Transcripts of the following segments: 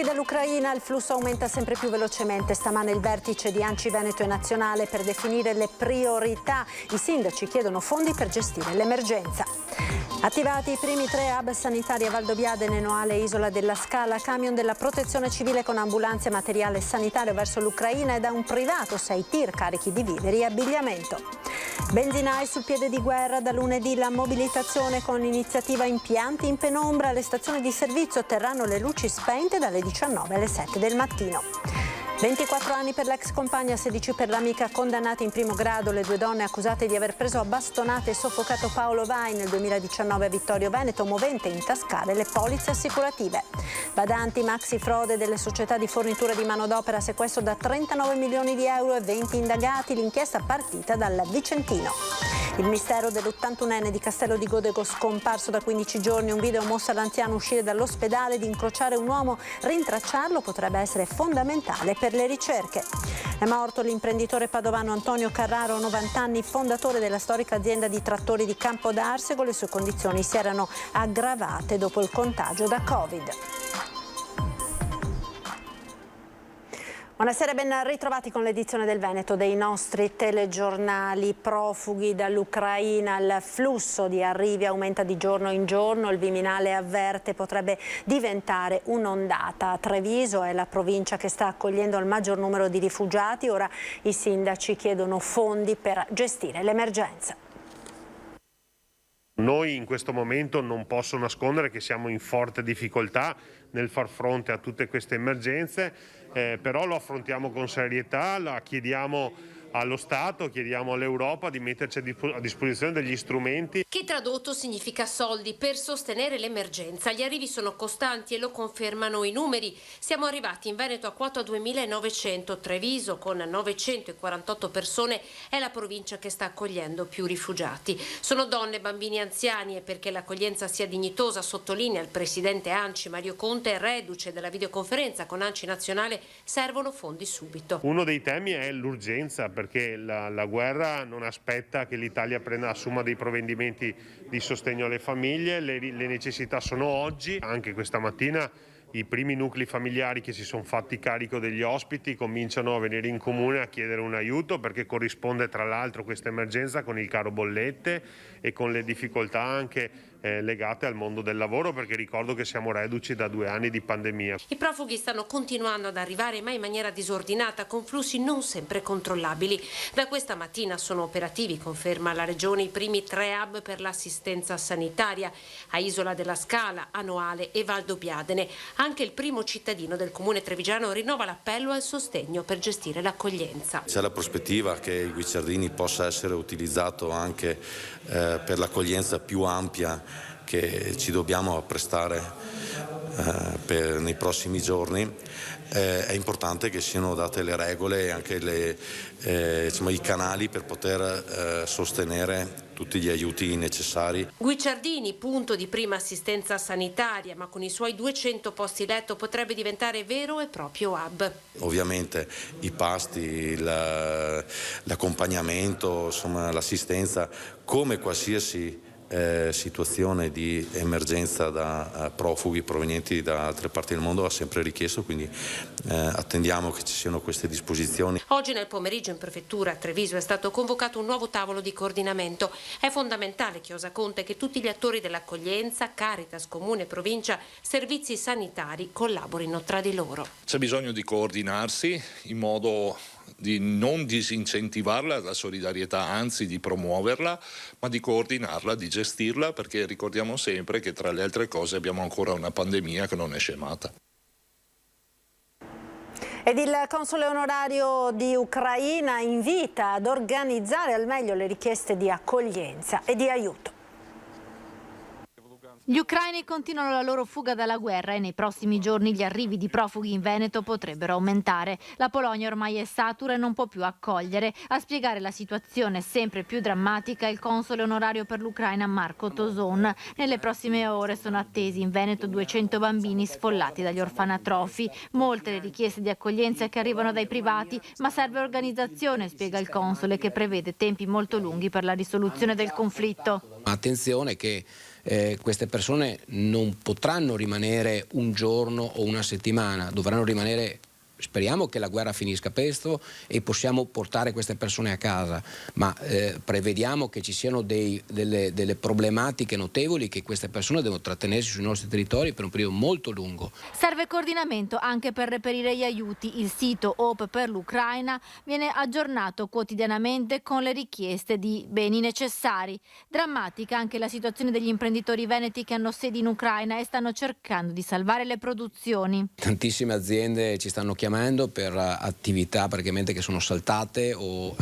dall'Ucraina, il flusso aumenta sempre più velocemente. Stamane il vertice di ANCI Veneto e Nazionale per definire le priorità. I sindaci chiedono fondi per gestire l'emergenza. Attivati i primi 3 hub sanitari a Valdobbiadene, Noale e Isola della Scala, camion della Protezione Civile con ambulanze e materiale sanitario verso l'Ucraina e da un privato 6 tir carichi di viveri e abbigliamento. Benzinai sul piede di guerra, da lunedì la mobilitazione con l'iniziativa Impianti in penombra. Le stazioni di servizio terranno le luci spente dalle 19 alle 7 del mattino. 24 anni per l'ex compagna, 16 per l'amica, condannate in primo grado le 2 donne accusate di aver preso a bastonate e soffocato Paolo Vai nel 2019 a Vittorio Veneto, movente intascare le polizze assicurative. Badanti, maxi frode delle società di fornitura di manodopera, sequestro da 39 milioni di euro e 20 indagati, l'inchiesta partita dal Vicentino. Il mistero dell'81enne di Castello di Godego scomparso da 15 giorni, un video mostra l'anziano uscire dall'ospedale ed incrociare un uomo, rintracciarlo potrebbe essere fondamentale per le ricerche. È morto l'imprenditore padovano Antonio Carraro, 90 anni, fondatore della storica azienda di trattori di Campodarsego. Le sue condizioni si erano aggravate dopo il contagio da Covid. Buonasera, ben ritrovati con l'edizione del Veneto dei nostri telegiornali. Profughi dall'Ucraina, il flusso di arrivi aumenta di giorno in giorno, il Viminale avverte potrebbe diventare un'ondata. Treviso è la provincia che sta accogliendo il maggior numero di rifugiati, ora i sindaci chiedono fondi per gestire l'emergenza. Noi in questo momento non posso nascondere che siamo in forte difficoltà nel far fronte a tutte queste emergenze, però lo affrontiamo con serietà, la chiediamo allo Stato, chiediamo all'Europa di metterci a disposizione degli strumenti. Che tradotto significa soldi per sostenere l'emergenza. Gli arrivi sono costanti e lo confermano i numeri. Siamo arrivati in Veneto a quota 2.900, Treviso con 948 persone è la provincia che sta accogliendo più rifugiati. Sono donne, bambini, anziani e perché l'accoglienza sia dignitosa, sottolinea il presidente ANCI Mario Conte, reduce dalla videoconferenza con ANCI Nazionale, servono fondi subito. Uno dei temi è l'urgenza, perché la guerra non aspetta che l'Italia assuma dei provvedimenti di sostegno alle famiglie, le necessità sono oggi. Anche questa mattina i primi nuclei familiari che si sono fatti carico degli ospiti cominciano a venire in comune a chiedere un aiuto, perché corrisponde tra l'altro questa emergenza con il caro bollette e con le difficoltà anche legate al mondo del lavoro, perché ricordo che siamo reduci da 2 anni di pandemia. I profughi stanno continuando ad arrivare, ma in maniera disordinata, con flussi non sempre controllabili. Da questa mattina sono operativi, conferma la Regione, i primi 3 hub per l'assistenza sanitaria a Isola della Scala, a Noale e Valdobbiadene. Anche il primo cittadino del comune trevigiano rinnova l'appello al sostegno per gestire l'accoglienza. C'è la prospettiva che il Guicciardini possa essere utilizzato anche per l'accoglienza più ampia che ci dobbiamo apprestare nei prossimi giorni. È importante che siano date le regole e anche i canali per poter sostenere tutti gli aiuti necessari. Guicciardini, punto di prima assistenza sanitaria, ma con i suoi 200 posti letto potrebbe diventare vero e proprio hub. Ovviamente i pasti, l'accompagnamento, insomma l'assistenza, come qualsiasi situazione di emergenza da profughi provenienti da altre parti del mondo ha sempre richiesto, quindi attendiamo che ci siano queste disposizioni. Oggi nel pomeriggio in prefettura a Treviso è stato convocato un nuovo tavolo di coordinamento. È fondamentale, chiosa Conte, che tutti gli attori dell'accoglienza, Caritas, Comune, Provincia, servizi sanitari collaborino tra di loro. C'è bisogno di coordinarsi in modo di non disincentivarla, la solidarietà, anzi di promuoverla, ma di coordinarla, di gestirla, perché ricordiamo sempre che tra le altre cose abbiamo ancora una pandemia che non è scemata. Ed il console onorario di Ucraina invita ad organizzare al meglio le richieste di accoglienza e di aiuto. Gli ucraini continuano la loro fuga dalla guerra e nei prossimi giorni gli arrivi di profughi in Veneto potrebbero aumentare. La Polonia ormai è satura e non può più accogliere. A spiegare la situazione sempre più drammatica è il console onorario per l'Ucraina Marco Toson. Nelle prossime ore sono attesi in Veneto 200 bambini sfollati dagli orfanatrofi. Molte le richieste di accoglienza che arrivano dai privati, ma serve organizzazione, spiega il console, che prevede tempi molto lunghi per la risoluzione del conflitto. Attenzione che queste persone non potranno rimanere un giorno o una settimana, dovranno rimanere. Speriamo che la guerra finisca presto e possiamo portare queste persone a casa, ma prevediamo che ci siano delle problematiche notevoli, che queste persone devono trattenersi sui nostri territori per un periodo molto lungo. Serve coordinamento anche per reperire gli aiuti. Il sito Hope per l'Ucraina viene aggiornato quotidianamente con le richieste di beni necessari. Drammatica anche la situazione degli imprenditori veneti che hanno sedi in Ucraina e stanno cercando di salvare le produzioni. Tantissime aziende ci stanno chiamando per attività praticamente che sono saltate o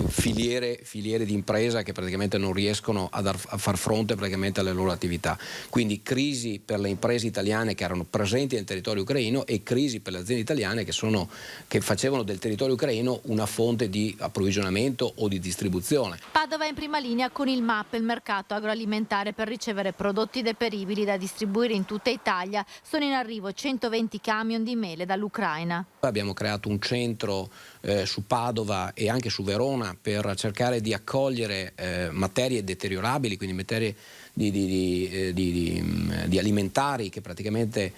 filiere di impresa che praticamente non riescono a far fronte praticamente alle loro attività. Quindi crisi per le imprese italiane che erano presenti nel territorio ucraino e crisi per le aziende italiane che facevano del territorio ucraino una fonte di approvvigionamento o di distribuzione. Padova è in prima linea con il MAP, il mercato agroalimentare, per ricevere prodotti deperibili da distribuire in tutta Italia. Sono in arrivo 120 camion di mele dall'Ucraina. Abbiamo creato un centro su Padova e anche su Verona per cercare di accogliere materie deteriorabili, quindi materie di alimentari che praticamente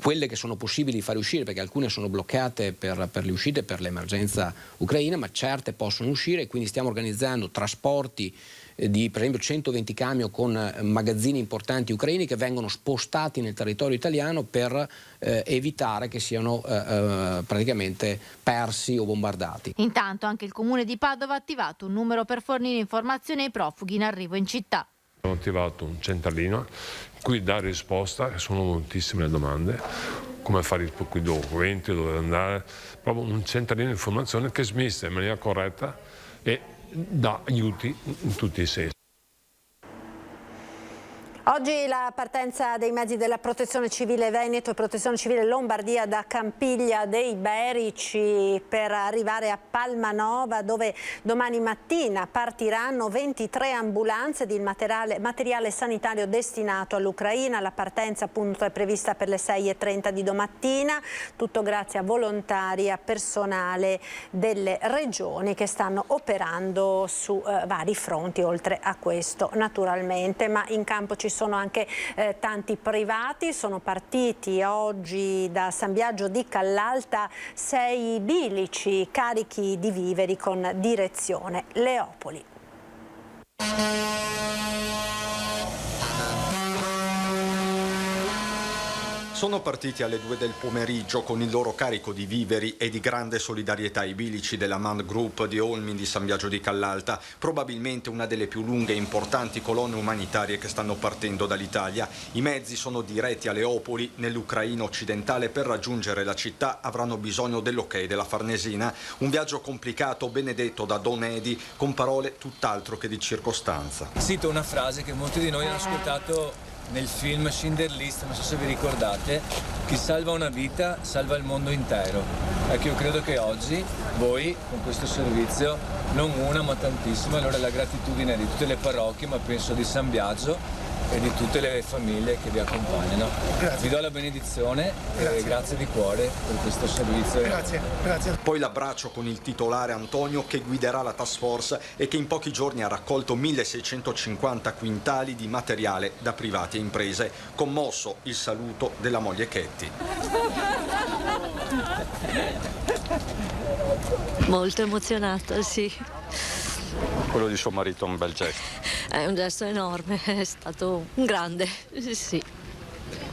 quelle che sono possibili di fare uscire, perché alcune sono bloccate per le uscite per l'emergenza ucraina, ma certe possono uscire, e quindi stiamo organizzando trasporti di per esempio 120 camion con magazzini importanti ucraini che vengono spostati nel territorio italiano per evitare che siano praticamente persi o bombardati. Intanto anche il comune di Padova ha attivato un numero per fornire informazioni ai profughi in arrivo in città. Abbiamo attivato un centralino in cui dare risposta, sono moltissime le domande, come fare i documenti, dove andare, proprio un centralino di informazione che smista in maniera corretta e dà aiuti in tutti i sensi. Oggi la partenza dei mezzi della Protezione Civile Veneto e Protezione Civile Lombardia da Campiglia dei Berici per arrivare a Palmanova, dove domani mattina partiranno 23 ambulanze di materiale sanitario destinato all'Ucraina. La partenza appunto è prevista per le 6:30 di domattina, tutto grazie a volontari, a personale delle regioni che stanno operando su vari fronti, oltre a questo naturalmente, ma in campo ci sono anche tanti privati. Sono partiti oggi da San Biagio di Callalta 6 bilici carichi di viveri con direzione Leopoli. Sono partiti alle 2 del pomeriggio con il loro carico di viveri e di grande solidarietà ai bilici della Man Group di Olmi di San Biagio di Callalta, probabilmente una delle più lunghe e importanti colonne umanitarie che stanno partendo dall'Italia. I mezzi sono diretti a Leopoli, nell'Ucraina occidentale. Per raggiungere la città avranno bisogno dell'ok della Farnesina. Un viaggio complicato, benedetto da Don Edi, con parole tutt'altro che di circostanza. Cito una frase che molti di noi hanno ascoltato nel film Schindler's List, non so se vi ricordate: chi salva una vita salva il mondo intero. Ecco, io credo che oggi voi con questo servizio, non una ma tantissime, allora la gratitudine di tutte le parrocchie, ma penso di San Biagio e di tutte le famiglie che vi accompagnano. Grazie. Vi do la benedizione e grazie di cuore per questo servizio. Grazie. Poi l'abbraccio con il titolare Antonio, che guiderà la task force e che in pochi giorni ha raccolto 1650 quintali di materiale da privati e imprese. Commosso il saluto della moglie Chetti. Molto emozionata, sì. Quello di suo marito è un bel gesto. È un gesto enorme, è stato un grande, sì.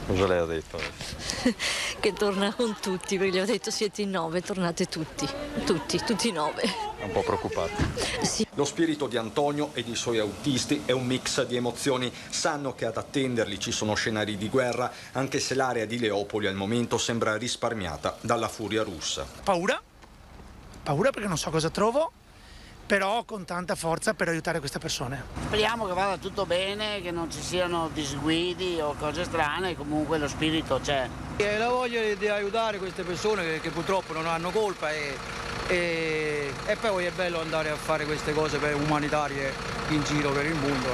Cosa le ha detto? Che torna con tutti, perché gli ho detto siete in 9, tornate tutti 9. È un po' preoccupato. Sì. Lo spirito di Antonio e dei suoi autisti è un mix di emozioni. Sanno che ad attenderli ci sono scenari di guerra, anche se l'area di Leopoli al momento sembra risparmiata dalla furia russa. Paura perché non so cosa trovo, però con tanta forza per aiutare queste persone. Speriamo che vada tutto bene, che non ci siano disguidi o cose strane, comunque lo spirito c'è. E la voglia di aiutare queste persone che purtroppo non hanno colpa e poi è bello andare a fare queste cose umanitarie in giro per il mondo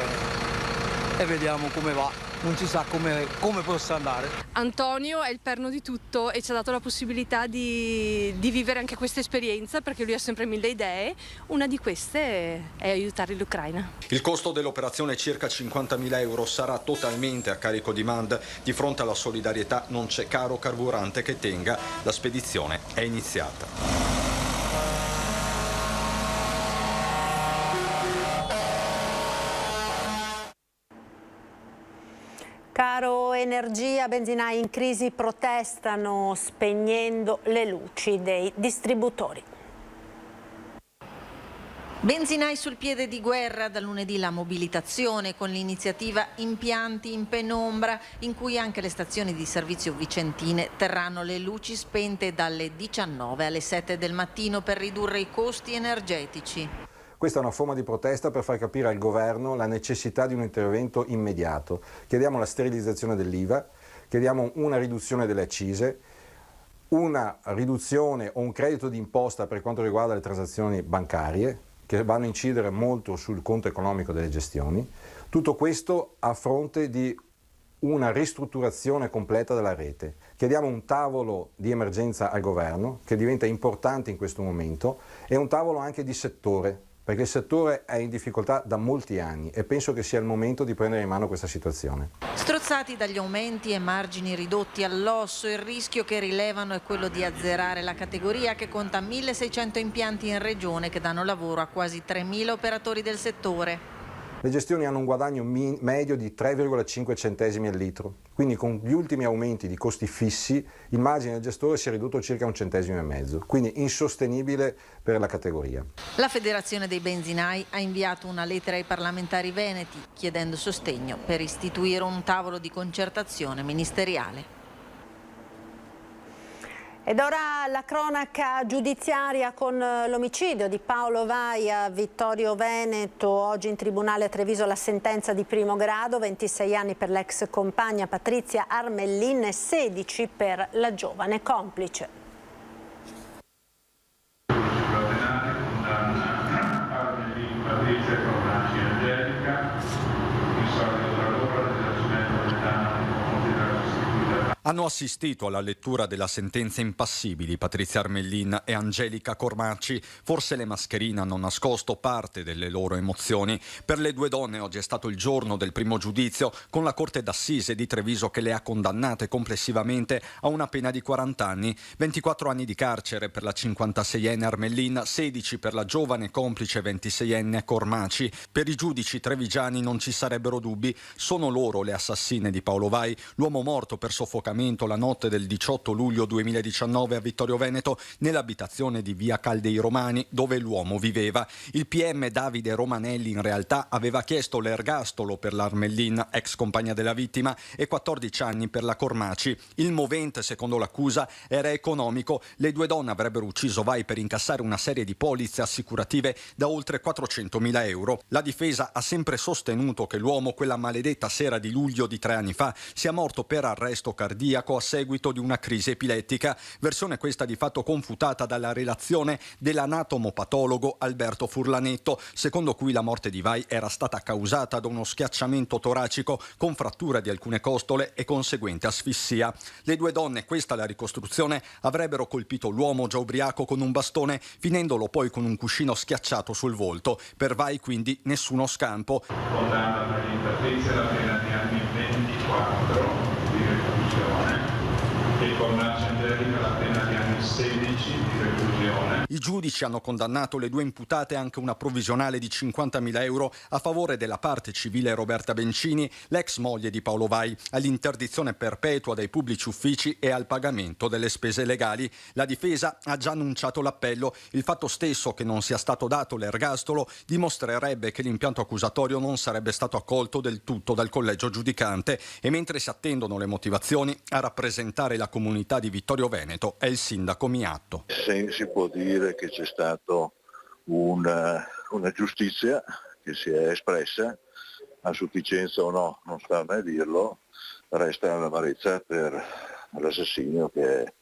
e vediamo come va. non si sa come possa andare. Antonio è il perno di tutto e ci ha dato la possibilità di vivere anche questa esperienza, perché lui ha sempre 1000 idee. Una di queste è aiutare l'Ucraina. Il costo dell'operazione, circa 50.000 euro, sarà totalmente a carico di MAND. Di fronte alla solidarietà non c'è caro carburante che tenga. La spedizione è iniziata. Caro energia, benzinai in crisi protestano spegnendo le luci dei distributori. Benzinai sul piede di guerra, da lunedì la mobilitazione con l'iniziativa Impianti in penombra, in cui anche le stazioni di servizio vicentine terranno le luci spente dalle 19 alle 7 del mattino per ridurre i costi energetici. Questa è una forma di protesta per far capire al governo la necessità di un intervento immediato. Chiediamo la sterilizzazione dell'IVA, chiediamo una riduzione delle accise, una riduzione o un credito d'imposta per quanto riguarda le transazioni bancarie, che vanno a incidere molto sul conto economico delle gestioni. Tutto questo a fronte di una ristrutturazione completa della rete. Chiediamo un tavolo di emergenza al governo, che diventa importante in questo momento, e un tavolo anche di settore, perché il settore è in difficoltà da molti anni e penso che sia il momento di prendere in mano questa situazione. Strozzati dagli aumenti e margini ridotti all'osso, il rischio che rilevano è quello di azzerare la categoria, che conta 1.600 impianti in regione che danno lavoro a quasi 3.000 operatori del settore. Le gestioni hanno un guadagno medio di 3,5 centesimi al litro, quindi con gli ultimi aumenti di costi fissi il margine del gestore si è ridotto circa 1,5 centesimi, quindi insostenibile per la categoria. La Federazione dei Benzinai ha inviato una lettera ai parlamentari veneti chiedendo sostegno per istituire un tavolo di concertazione ministeriale. Ed ora la cronaca giudiziaria con l'omicidio di Paolo Vai a Vittorio Veneto. Oggi in tribunale a Treviso la sentenza di primo grado, 26 anni per l'ex compagna Patrizia Armellin e 16 per la giovane complice. Hanno assistito alla lettura della sentenza impassibili Patrizia Armellin e Angelica Cormacci. Forse le mascherine hanno nascosto parte delle loro emozioni. Per le due donne oggi è stato il giorno del primo giudizio, con la Corte d'Assise di Treviso che le ha condannate complessivamente a una pena di 40 anni, 24 anni di carcere per la 56enne Armellin, 16 per la giovane complice 26enne Cormacci. Per i giudici trevigiani non ci sarebbero dubbi, sono loro le assassine di Paolo Vai, l'uomo morto per soffocamento la notte del 18 luglio 2019 a Vittorio Veneto, nell'abitazione di via Caldei Romani dove l'uomo viveva. Il PM Davide Romanelli in realtà aveva chiesto l'ergastolo per l'Armellin, ex compagna della vittima, e 14 anni per la Cormacci. Il movente, secondo l'accusa, era economico. Le due donne avrebbero ucciso Vai per incassare una serie di polizze assicurative da oltre 400.000 euro. La difesa ha sempre sostenuto che l'uomo, quella maledetta sera di luglio di 3 anni fa, sia morto per arresto cardiaco a seguito di una crisi epilettica, versione questa di fatto confutata dalla relazione dell'anatomopatologo Alberto Furlanetto, secondo cui la morte di Vai era stata causata da uno schiacciamento toracico con frattura di alcune costole e conseguente asfissia. Le due donne, questa la ricostruzione, avrebbero colpito l'uomo già ubriaco con un bastone, finendolo poi con un cuscino schiacciato sul volto. Per Vai quindi nessuno scampo. Condanna per l'interfezia la pena di anni 24 di reclusione e con Angelica la pena di anni 16 di reclusione. I giudici hanno condannato le due imputate anche una provvisionale di 50.000 euro a favore della parte civile Roberta Bencini, l'ex moglie di Paolo Vai, all'interdizione perpetua dai pubblici uffici e al pagamento delle spese legali. La difesa ha già annunciato l'appello. Il fatto stesso che non sia stato dato l'ergastolo dimostrerebbe che l'impianto accusatorio non sarebbe stato accolto del tutto dal collegio giudicante, e mentre si attendono le motivazioni, a rappresentare la comunità di Vittorio Veneto è il sindaco Miatto. Si può dire che c'è stato una giustizia che si è espressa, a sufficienza o no, non sta a me a dirlo, resta l'amarezza per l'assassinio che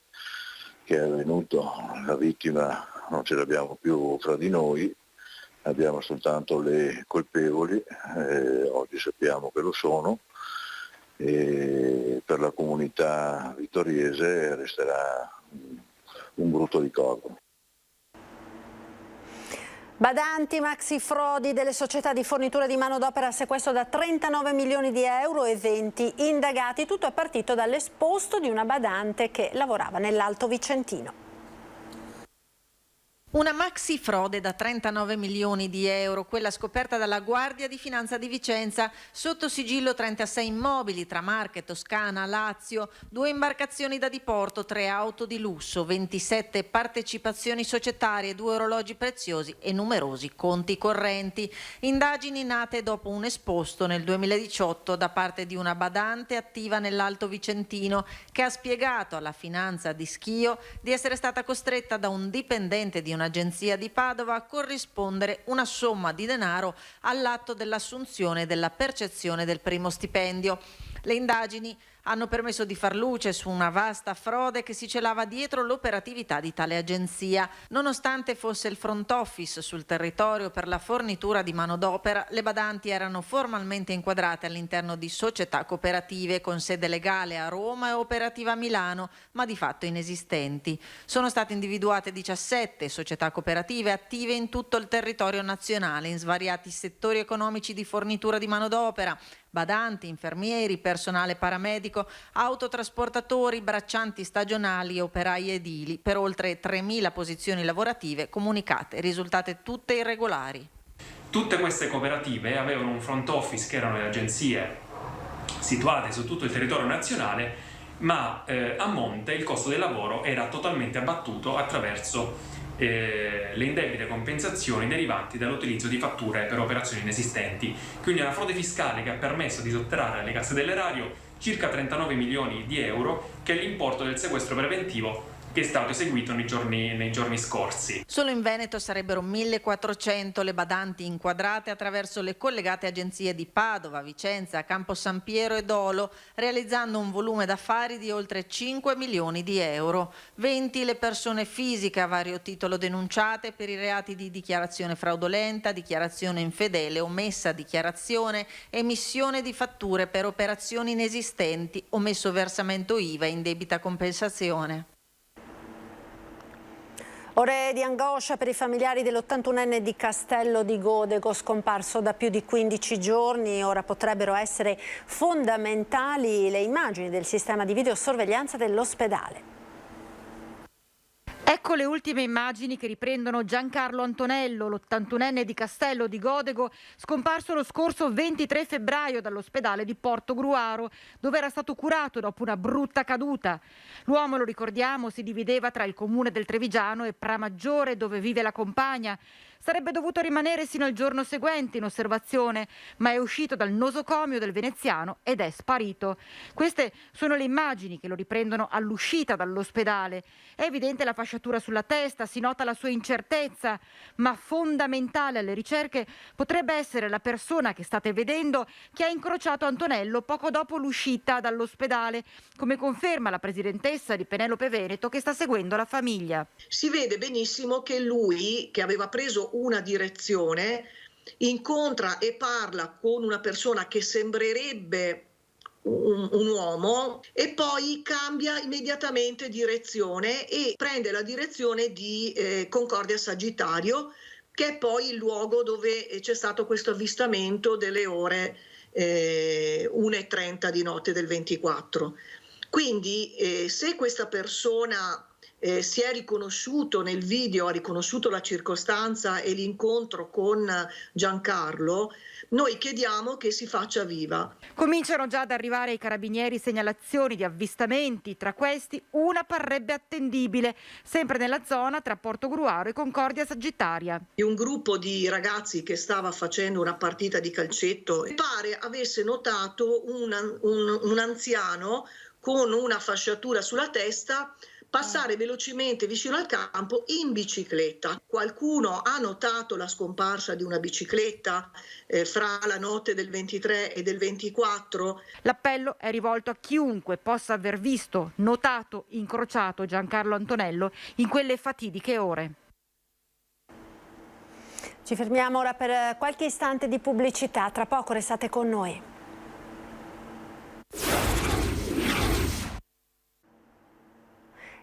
è avvenuto. La vittima non ce l'abbiamo più fra di noi, abbiamo soltanto le colpevoli, oggi sappiamo che lo sono, e per la comunità vittoriese resterà un brutto ricordo. Badanti, maxi frodi delle società di fornitura di manodopera, sequestro da 39 milioni di euro e 20 indagati. Tutto è partito dall'esposto di una badante che lavorava nell'Alto Vicentino. Una maxi frode da 39 milioni di euro, quella scoperta dalla Guardia di Finanza di Vicenza, sotto sigillo 36 immobili tra Marche, Toscana, Lazio, 2 imbarcazioni da diporto, 3 auto di lusso, 27 partecipazioni societarie, 2 orologi preziosi e numerosi conti correnti. Indagini nate dopo un esposto nel 2018 da parte di una badante attiva nell'Alto Vicentino che ha spiegato alla Finanza di Schio di essere stata costretta da un dipendente di un'agenzia di Padova a corrispondere una somma di denaro all'atto dell'assunzione e della percezione del primo stipendio. Le indagini hanno permesso di far luce su una vasta frode che si celava dietro l'operatività di tale agenzia. Nonostante fosse il front office sul territorio per la fornitura di manodopera, le badanti erano formalmente inquadrate all'interno di società cooperative con sede legale a Roma e operativa a Milano, ma di fatto inesistenti. Sono state individuate 17 società cooperative attive in tutto il territorio nazionale, in svariati settori economici di fornitura di manodopera: badanti, infermieri, personale paramedico, autotrasportatori, braccianti stagionali e operai edili, per oltre 3.000 posizioni lavorative comunicate, risultate tutte irregolari. Tutte queste cooperative avevano un front office che erano le agenzie situate su tutto il territorio nazionale, ma a monte il costo del lavoro era totalmente abbattuto attraverso le indebite compensazioni derivanti dall'utilizzo di fatture per operazioni inesistenti. Quindi una frode fiscale che ha permesso di sottrarre alle casse dell'erario circa 39 milioni di euro, che è l'importo del sequestro preventivo che è stato eseguito nei giorni scorsi. Solo in Veneto sarebbero 1.400 le badanti inquadrate attraverso le collegate agenzie di Padova, Vicenza, Campo San Piero e Dolo, realizzando un volume d'affari di oltre 5 milioni di euro. 20 le persone fisiche a vario titolo denunciate per i reati di dichiarazione fraudolenta, dichiarazione infedele, omessa dichiarazione, emissione di fatture per operazioni inesistenti, omesso versamento IVA e indebita compensazione. Ore di angoscia per i familiari dell'81enne di Castello di Godego, scomparso da più di 15 giorni. Ora potrebbero essere fondamentali le immagini del sistema di videosorveglianza dell'ospedale. Ecco le ultime immagini che riprendono Giancarlo Antonello, l'81enne di Castello di Godego, scomparso lo scorso 23 febbraio dall'ospedale di Portogruaro, dove era stato curato dopo una brutta caduta. L'uomo, lo ricordiamo, si divideva tra il comune del Trevigiano e Pramaggiore, dove vive la compagna. Sarebbe dovuto rimanere sino al giorno seguente in osservazione, ma è uscito dal nosocomio del veneziano ed è sparito. Queste sono le immagini che lo riprendono all'uscita dall'ospedale. È evidente la fasciatura sulla testa, si nota la sua incertezza, ma fondamentale alle ricerche potrebbe essere la persona che state vedendo che ha incrociato Antonello poco dopo l'uscita dall'ospedale, come conferma la presidentessa di Penelope Veneto che sta seguendo la famiglia. Si vede benissimo che lui, che aveva preso una direzione, incontra e parla con una persona che sembrerebbe un uomo e poi cambia immediatamente direzione e prende la direzione di Concordia Sagittario, che è poi il luogo dove c'è stato questo avvistamento delle ore 1:30 di notte del 24. Quindi se questa persona si è riconosciuto nel video, ha riconosciuto la circostanza e l'incontro con Giancarlo, noi chiediamo che si faccia viva. Cominciano già ad arrivare ai carabinieri segnalazioni di avvistamenti, tra questi una parrebbe attendibile, sempre nella zona tra Portogruaro e Concordia Sagittaria. Un gruppo di ragazzi che stava facendo una partita di calcetto pare avesse notato un anziano con una fasciatura sulla testa passare velocemente vicino al campo in bicicletta. Qualcuno ha notato la scomparsa di una bicicletta fra la notte del 23 e del 24? L'appello è rivolto a chiunque possa aver visto, notato, incrociato Giancarlo Antonello in quelle fatidiche ore. Ci fermiamo ora per qualche istante di pubblicità, tra poco restate con noi.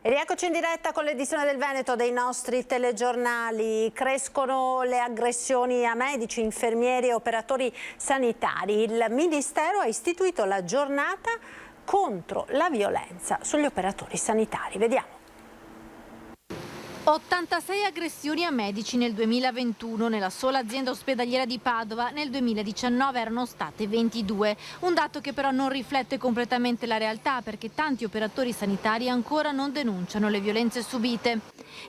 E rieccoci in diretta con l'edizione del Veneto dei nostri telegiornali. Crescono le aggressioni a medici, infermieri e operatori sanitari. Il Ministero ha istituito la giornata contro la violenza sugli operatori sanitari. Vediamo. 86 aggressioni a medici nel 2021, nella sola azienda ospedaliera di Padova nel 2019 erano state 22, un dato che però non riflette completamente la realtà perché tanti operatori sanitari ancora non denunciano le violenze subite.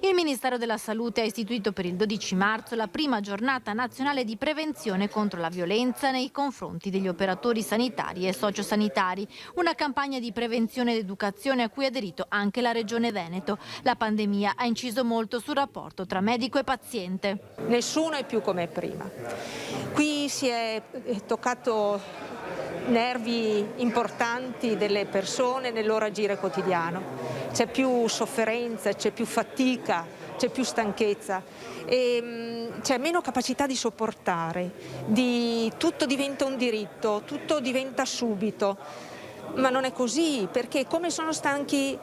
Il Ministero della Salute ha istituito per il 12 marzo la prima giornata nazionale di prevenzione contro la violenza nei confronti degli operatori sanitari e sociosanitari, una campagna di prevenzione ed educazione a cui ha aderito anche la Regione Veneto. La pandemia ha inciso molto sul rapporto tra medico e paziente. Nessuno è più come prima. Qui si è toccato nervi importanti delle persone nel loro agire quotidiano. C'è più sofferenza, c'è più fatica, c'è più stanchezza e c'è meno capacità di sopportare. Tutto diventa un diritto, tutto diventa subito. Ma non è così, perché come sono stanchi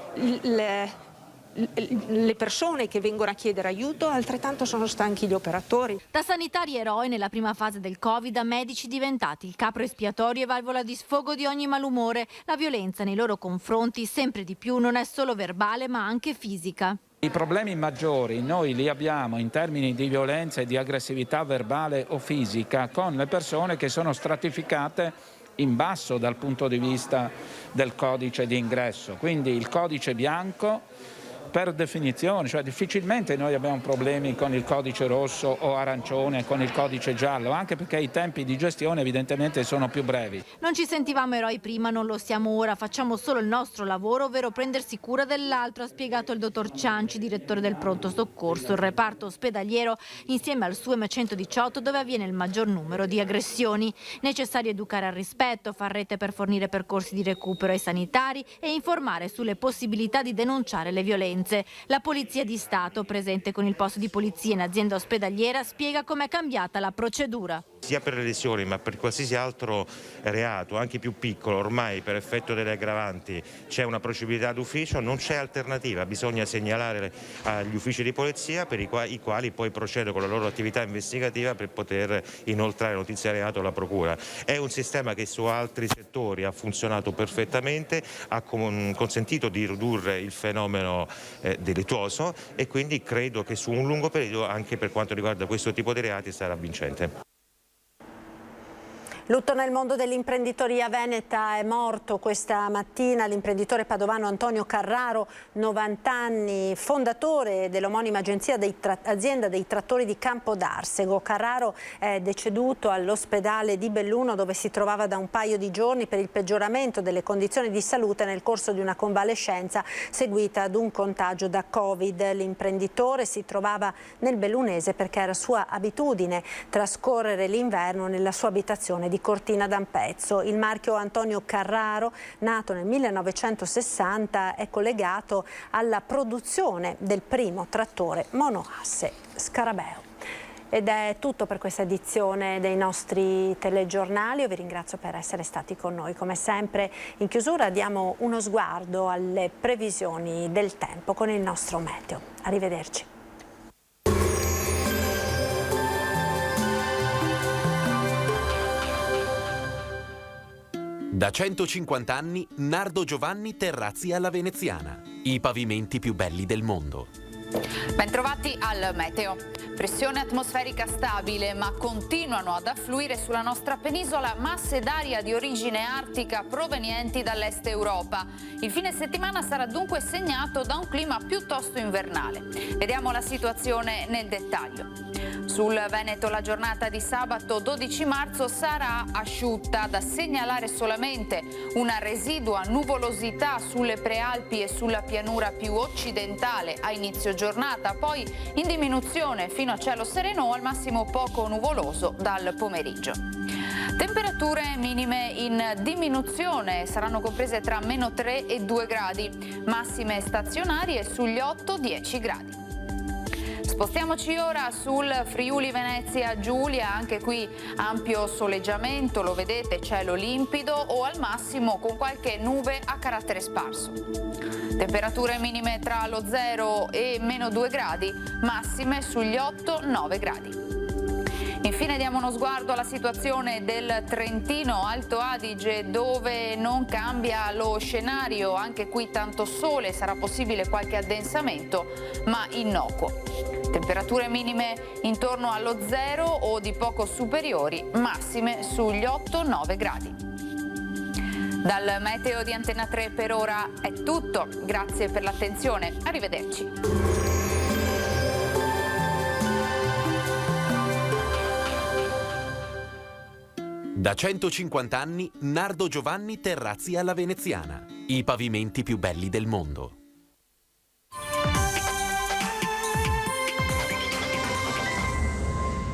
le persone che vengono a chiedere aiuto, altrettanto sono stanchi gli operatori. Da sanitari eroi nella prima fase del Covid a medici diventati il capro espiatorio e valvola di sfogo di ogni malumore, la violenza nei loro confronti sempre di più non è solo verbale ma anche fisica. I problemi maggiori noi li abbiamo in termini di violenza e di aggressività verbale o fisica con le persone che sono stratificate in basso dal punto di vista del codice di ingresso, quindi il codice bianco per definizione, cioè difficilmente noi abbiamo problemi con il codice rosso o arancione, con il codice giallo, anche perché i tempi di gestione evidentemente sono più brevi. Non ci sentivamo eroi prima, non lo siamo ora, facciamo solo il nostro lavoro, ovvero prendersi cura dell'altro, ha spiegato il dottor Cianci, direttore del pronto soccorso, il reparto ospedaliero insieme al SUEM 118 dove avviene il maggior numero di aggressioni. Necessario educare al rispetto, far rete per fornire percorsi di recupero ai sanitari e informare sulle possibilità di denunciare le violenze. La Polizia di Stato, presente con il posto di polizia in azienda ospedaliera, spiega com'è cambiata la procedura. Sia per le lesioni ma per qualsiasi altro reato, anche più piccolo, ormai per effetto delle aggravanti c'è una procedibilità d'ufficio, non c'è alternativa, bisogna segnalare agli uffici di polizia per i quali poi procedono con la loro attività investigativa per poter inoltrare notizia reato alla procura. È un sistema che su altri settori ha funzionato perfettamente, ha consentito di ridurre il fenomeno delittuoso e quindi credo che su un lungo periodo anche per quanto riguarda questo tipo di reati sarà vincente. Lutto nel mondo dell'imprenditoria veneta. È morto questa mattina l'imprenditore padovano Antonio Carraro, 90 anni, fondatore dell'omonima azienda dei trattori di Campodarsego. Carraro è deceduto all'ospedale di Belluno dove si trovava da un paio di giorni per il peggioramento delle condizioni di salute nel corso di una convalescenza seguita ad un contagio da Covid. L'imprenditore si trovava nel bellunese perché era sua abitudine trascorrere l'inverno nella sua abitazione di Cortina d'Ampezzo. Il marchio Antonio Carraro, nato nel 1960, è collegato alla produzione del primo trattore monoasse Scarabeo. Ed è tutto per questa edizione dei nostri telegiornali. Io vi ringrazio per essere stati con noi. Come sempre, in chiusura diamo uno sguardo alle previsioni del tempo con il nostro meteo. Arrivederci. Da 150 anni, Nardo Giovanni Terrazzi alla Veneziana. I pavimenti più belli del mondo. Bentrovati al meteo. Pressione atmosferica stabile, ma continuano ad affluire sulla nostra penisola masse d'aria di origine artica provenienti dall'est Europa. Il fine settimana sarà dunque segnato da un clima piuttosto invernale. Vediamo la situazione nel dettaglio. Sul Veneto la giornata di sabato 12 marzo sarà asciutta, da segnalare solamente una residua nuvolosità sulle prealpi e sulla pianura più occidentale a inizio giornata, poi in diminuzione fino a cielo sereno o al massimo poco nuvoloso dal pomeriggio. Temperature minime in diminuzione, saranno comprese tra -3 e 2 gradi, massime stazionarie sugli 8-10 gradi. Spostiamoci ora sul Friuli Venezia Giulia, anche qui ampio soleggiamento, lo vedete, cielo limpido o al massimo con qualche nube a carattere sparso. Temperature minime tra lo 0 e meno 2 gradi, massime sugli 8-9 gradi. Infine diamo uno sguardo alla situazione del Trentino Alto Adige, dove non cambia lo scenario, anche qui tanto sole, sarà possibile qualche addensamento ma innocuo. Temperature minime intorno allo 0 o di poco superiori, massime sugli 8-9 gradi. Dal meteo di Antena 3 per ora è tutto, grazie per l'attenzione, arrivederci. Da 150 anni, Nardo Giovanni Terrazzi alla Veneziana. I pavimenti più belli del mondo.